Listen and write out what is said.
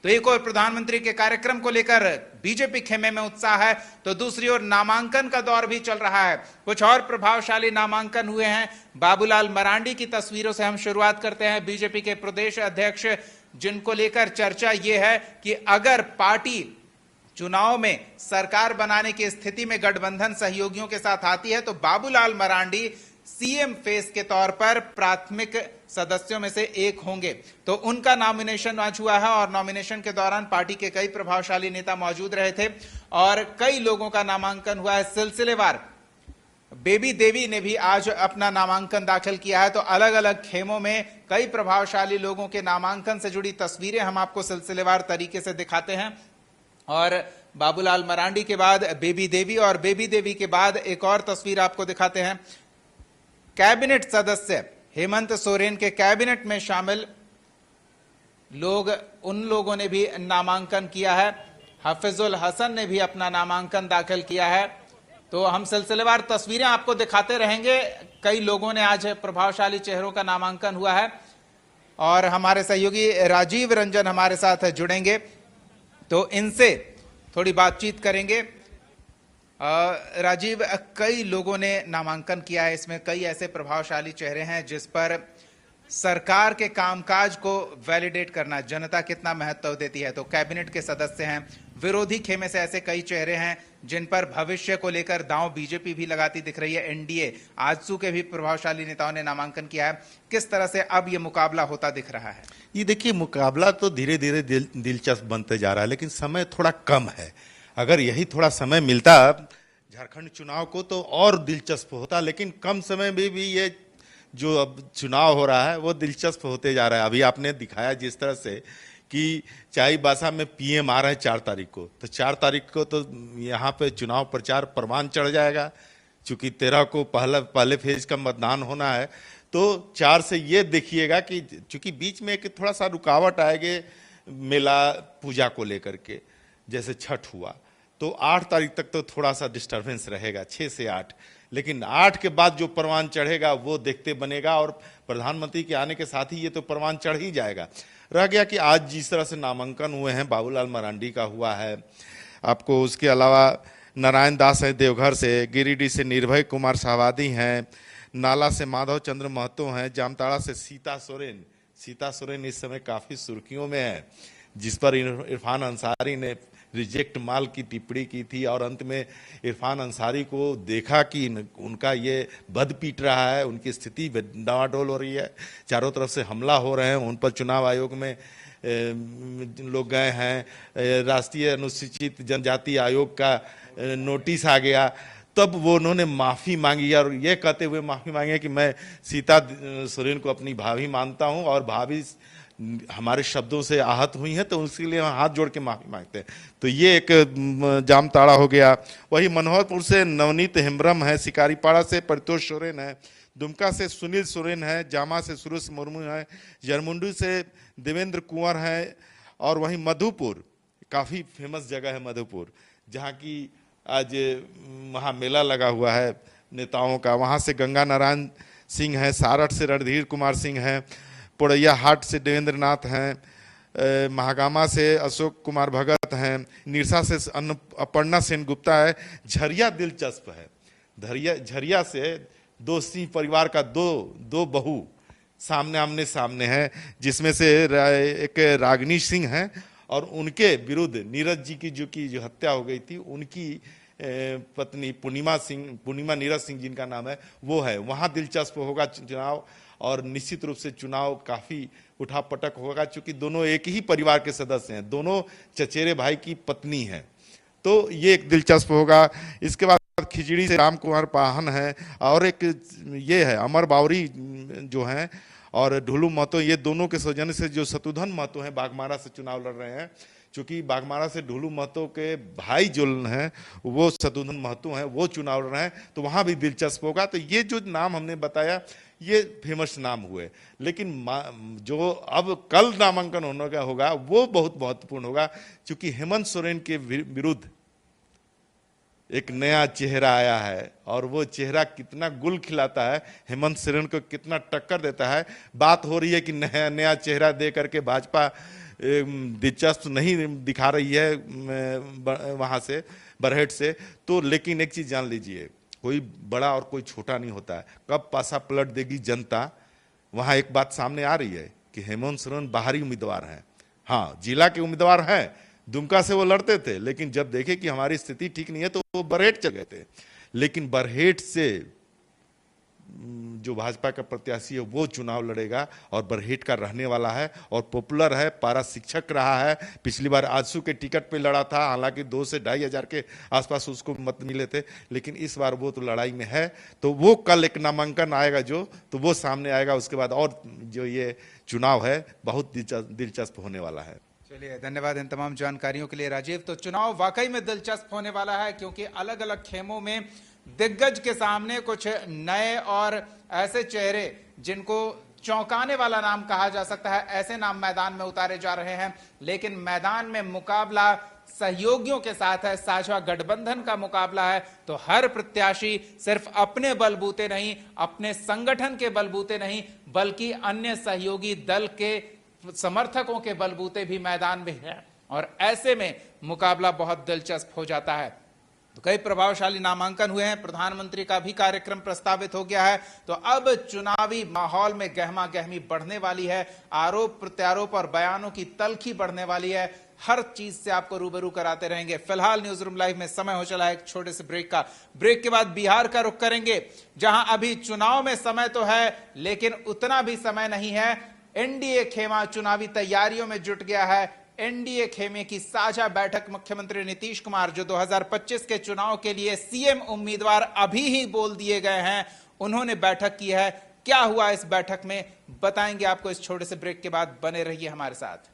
तो एक और प्रधानमंत्री के कार्यक्रम को लेकर बीजेपी खेमे में उत्साह है, तो दूसरी ओर नामांकन का दौर भी चल रहा है। कुछ और प्रभावशाली नामांकन हुए हैं। बाबूलाल मरांडी की तस्वीरों से हम शुरुआत करते हैं। बीजेपी के प्रदेश अध्यक्ष, जिनको लेकर चर्चा यह है कि अगर पार्टी चुनाव में सरकार बनाने की स्थिति में गठबंधन सहयोगियों के साथ आती है तो बाबूलाल मरांडी सीएम फेस के तौर पर प्राथमिक सदस्यों में से एक होंगे। तो उनका नॉमिनेशन आज हुआ है और नॉमिनेशन के दौरान पार्टी के कई प्रभावशाली नेता मौजूद रहे थे और कई लोगों का नामांकन हुआ है सिलसिलेवार। बेबी देवी ने भी आज अपना नामांकन दाखिल किया है। तो अलग अलग खेमों में कई प्रभावशाली लोगों के नामांकन से जुड़ी तस्वीरें हम आपको सिलसिलेवार तरीके से दिखाते हैं। और बाबूलाल मरांडी के बाद बेबी देवी और बेबी देवी के बाद एक और तस्वीर आपको दिखाते हैं। कैबिनेट सदस्य हेमंत सोरेन के कैबिनेट में शामिल लोग, उन लोगों ने भी नामांकन किया है। हफीजुल हसन ने भी अपना नामांकन दाखिल किया है। तो हम सिलसिलेवार तस्वीरें आपको दिखाते रहेंगे। कई लोगों ने आज प्रभावशाली चेहरों का नामांकन हुआ है और हमारे सहयोगी राजीव रंजन हमारे साथ जुड़ेंगे, तो इनसे थोड़ी बातचीत करेंगे। राजीव, कई लोगों ने नामांकन किया है, इसमें कई ऐसे प्रभावशाली चेहरे हैं जिस पर सरकार के कामकाज को वैलिडेट करना जनता कितना महत्व देती है। तो कैबिनेट के सदस्य हैं, विरोधी खेमे से ऐसे कई चेहरे हैं जिन पर भविष्य को लेकर दांव बीजेपी भी लगाती दिख रही है। एनडीए आजसू के भी प्रभावशाली नेताओं ने नामांकन किया है। किस तरह से अब ये मुकाबला होता दिख रहा है? ये देखिए, मुकाबला तो धीरे धीरे दिलचस्प बनते जा रहा है, लेकिन समय थोड़ा कम है। अगर यही थोड़ा समय मिलता झारखंड चुनाव को तो और दिलचस्प होता, लेकिन कम समय में भी ये जो अब चुनाव हो रहा है वो दिलचस्प होते जा रहा है। अभी आपने दिखाया जिस तरह से कि चाईबासा में पीएम आ रहे हैं 4 तारीख को, तो 4 तारीख को तो यहाँ पे चुनाव प्रचार परवान चढ़ जाएगा। चूंकि 13 को पहले फेज का मतदान होना है, तो 4 से ये देखिएगा कि चूंकि बीच में एक थोड़ा सा रुकावट आएगी मेला पूजा को लेकर के, जैसे छठ हुआ, तो 8 तारीख तक तो थोड़ा सा डिस्टर्बेंस रहेगा, 6 से 8। लेकिन 8 के बाद जो परवान चढ़ेगा वो देखते बनेगा और प्रधानमंत्री के आने के साथ ही ये तो परवान चढ़ ही जाएगा। रह गया कि आज जिस तरह से नामांकन हुए हैं, बाबूलाल मरांडी का हुआ है, आपको उसके अलावा नारायण दास है देवघर से, गिरिडीह से निर्भय कुमार शाहवादी हैं, नाला से माधव चंद्र महतो हैं, जामताड़ा से सीता सोरेन इस समय काफ़ी सुर्खियों में है, जिस पर इरफान अंसारी ने रिजेक्ट माल की टिप्पणी की थी और अंत में इरफान अंसारी को देखा कि उनका ये बद पीट रहा है, उनकी स्थिति डावाडोल हो रही है, चारों तरफ से हमला हो रहे हैं उन पर। चुनाव आयोग में लोग गए हैं, राष्ट्रीय अनुसूचित जनजाति आयोग का नोटिस आ गया, तब वो उन्होंने माफ़ी मांगी और ये कहते हुए माफ़ी मांगी कि मैं सीता सोरेन को अपनी भाभी मानता हूँ और भाभी हमारे शब्दों से आहत हुई हैं, तो उसके लिए हाथ जोड़ के माफी मांगते हैं। तो ये एक जामताड़ा हो गया। वही मनोहरपुर से नवनीत हेम्ब्रम है, शिकारीपाड़ा से परितोष सोरेन है, दुमका से सुनील सोरेन है, जामा से सुरेश मुर्मू है, जरमुंडी से देवेंद्र कुंवर है, और वहीं मधुपुर, काफ़ी फेमस जगह है मधुपुर, जहाँ की आज वहाँ मेला लगा हुआ है नेताओं का, वहाँ से गंगा नारायण सिंह है, सारठ से रणधीर कुमार सिंह है, पोड़ैया हाट से देवेंद्र नाथ हैं, महागामा से अशोक कुमार भगत हैं, निरसा से अपर्णा सेन गुप्ता है। झरिया दिलचस्प है, झरिया से 2 सिंह परिवार का दो बहू आमने सामने है, जिसमें से एक रागिनी सिंह है और उनके विरुद्ध नीरज जी की जो हत्या हो गई थी, उनकी पत्नी पूर्णिमा नीरज सिंह जिनका नाम है वो है। वहाँ दिलचस्प होगा चुनाव और निश्चित रूप से चुनाव काफ़ी उठापटक होगा, चूंकि दोनों एक ही परिवार के सदस्य हैं, दोनों चचेरे भाई की पत्नी हैं, तो ये एक दिलचस्प होगा। इसके बाद खिचड़ी से राम कुमार पाहन है और एक ये है अमर बावरी जो हैं, और ढुलू महतो, ये दोनों के सौजन्य से जो शत्रुघ्न महतो हैं बाघमारा से चुनाव लड़ रहे हैं। चूंकि बाघमारा से ढुलू महतो के भाई जो हैं वो शत्रुघ्न महतो हैं, वो चुनाव लड़ रहे हैं, तो वहाँ भी दिलचस्प होगा। तो ये जो नाम हमने बताया ये फेमस नाम हुए, लेकिन जो अब कल नामांकन होने का होगा वो बहुत महत्वपूर्ण होगा, क्योंकि हेमंत सोरेन के विरुद्ध एक नया चेहरा आया है और वो चेहरा कितना गुल खिलाता है, हेमंत सोरेन को कितना टक्कर देता है। बात हो रही है कि नया चेहरा दे करके भाजपा दिलचस्प नहीं दिखा रही है वहां से बरहेट से। तो लेकिन एक चीज जान लीजिए, कोई बड़ा और कोई छोटा नहीं होता है। कब पासा पलट देगी जनता, वहां एक बात सामने आ रही है कि हेमंत सोरेन बाहरी उम्मीदवार हैं। हाँ, जिला के उम्मीदवार हैं, दुमका से वो लड़ते थे, लेकिन जब देखे कि हमारी स्थिति ठीक नहीं है तो वो बरहेट चल गए थे। लेकिन बरहेट से जो भाजपा का प्रत्याशी है वो चुनाव लड़ेगा और बरहेट का रहने वाला है और पॉपुलर है, पारा शिक्षक रहा है। पिछली बार आजसू के टिकट पे लड़ा था, हालांकि 2 से 2,500 के आसपास उसको मत मिले थे, लेकिन इस बार वो तो लड़ाई में है। तो वो कल एक नामांकन आएगा तो वो सामने आएगा। उसके बाद और जो ये चुनाव है बहुत दिलचस्प होने वाला है। चलिए, धन्यवाद इन तमाम जानकारियों के लिए राजीव। तो चुनाव वाकई में दिलचस्प होने वाला है, क्योंकि अलग अलग खेमों में दिग्गज के सामने कुछ नए और ऐसे चेहरे जिनको चौंकाने वाला नाम कहा जा सकता है, ऐसे नाम मैदान में उतारे जा रहे हैं। लेकिन मैदान में मुकाबला सहयोगियों के साथ है, साझा गठबंधन का मुकाबला है। तो हर प्रत्याशी सिर्फ अपने बलबूते नहीं, अपने संगठन के बलबूते नहीं, बल्कि अन्य सहयोगी दल के समर्थकों के बलबूते भी मैदान में है। और ऐसे में मुकाबला बहुत दिलचस्प हो जाता है। तो कई प्रभावशाली नामांकन हुए हैं, प्रधानमंत्री का भी कार्यक्रम प्रस्तावित हो गया है। तो अब चुनावी माहौल में गहमा गहमी बढ़ने वाली है, आरोप प्रत्यारोप और बयानों की तल्खी बढ़ने वाली है। हर चीज से आपको रूबरू कराते रहेंगे। फिलहाल न्यूज रूम लाइव में समय हो चला है एक छोटे से ब्रेक का। ब्रेक के बाद बिहार का रुख करेंगे, जहां अभी चुनाव में समय तो है, लेकिन उतना भी समय नहीं है। एनडीए खेमा चुनावी तैयारियों में जुट गया है। एनडीए खेमे की साझा बैठक मुख्यमंत्री नीतीश कुमार, जो 2025 के चुनाव के लिए सीएम उम्मीदवार अभी ही बोल दिए गए हैं, उन्होंने बैठक की है। क्या हुआ इस बैठक में बताएंगे आपको इस छोटे से ब्रेक के बाद। बने रहिए हमारे साथ।